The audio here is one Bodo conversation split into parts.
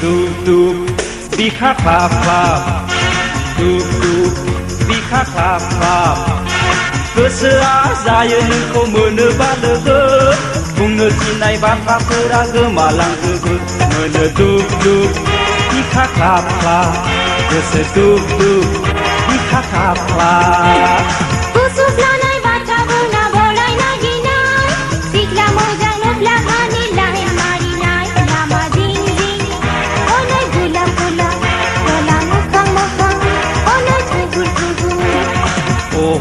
दुब बिखा ख्लाब ख्लाब दुब बिखा ख्लाब ख्लाब गोसोआ जायो नोंखौ मोनोबा लोगो बुंनो थिननाय बाथ्राफोरा गोमालांजोबो मोनो दुब बिखा ख्लाब ख्लाब गोसो दुब बिखा ख्लाब ख्लाब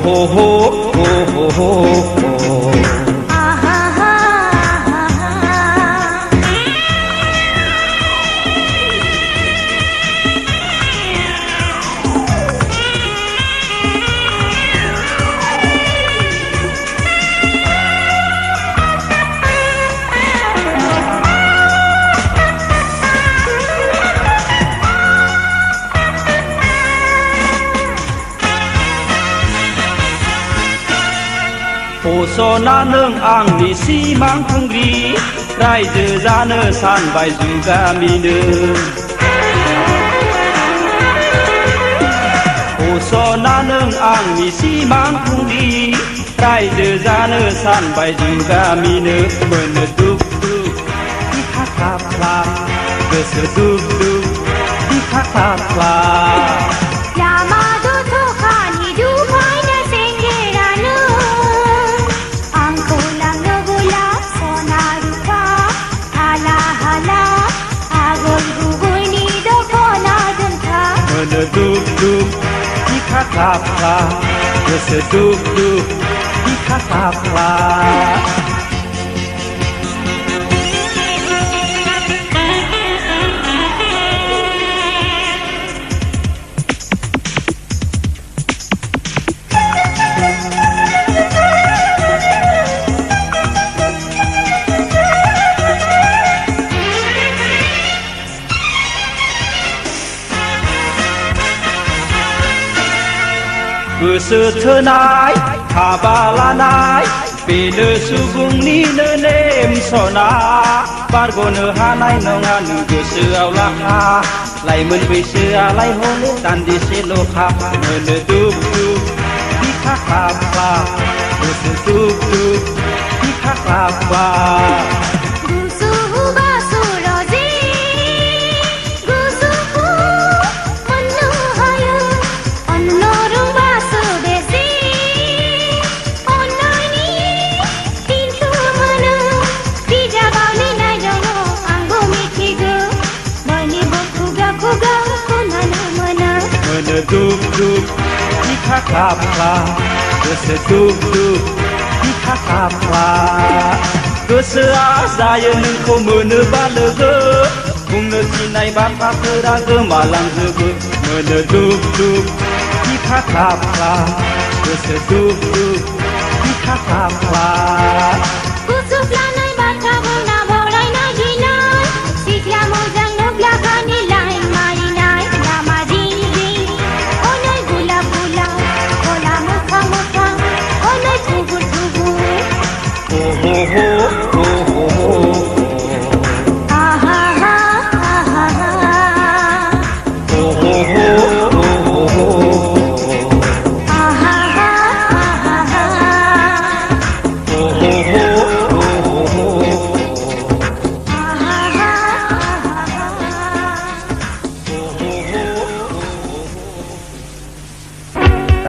ho ho ho ho ho ho सना नों आंनि सिमां खुंग्रि रायजो जानो सानबाय जुगामिनो सना नों आंनि सिमां खुंग्रि रायजो जानो सानबाय जुगामिनो मोनो दुब बिखा ख्लाब ख्लाब गोसो दुब बिखा ख्लाब ख्लाब दुब बिखा ख्लाब ख्लाब गोसो दुब बिखा ख्लाब ख्लाब गोसो थोनाय हाबा लानाय बेनो सुबुंनिनो नेम सना बारग'नो हानाय नङा नों गोसोआव लाखा लाइमोन बैसोआलाय हले दान्दिसेल'खा मोनो दुब बिखा ख्लाब ख्लाब गोसो दुब बिखा ख्लाब ख्लाब दुब बिखा ख्लाब ख्लाब गोसो दुब बिखा ख्लाब ख्लाब गोसोआ जायो नोंखौ मोनोबा लोगो बुंनो थिननाय बाथ्राफोरा गोमालांजोबो मोनो दुब बिखा ख्लाब ख्लाब गोसो दुब बिखा ख्लाब ख्लाब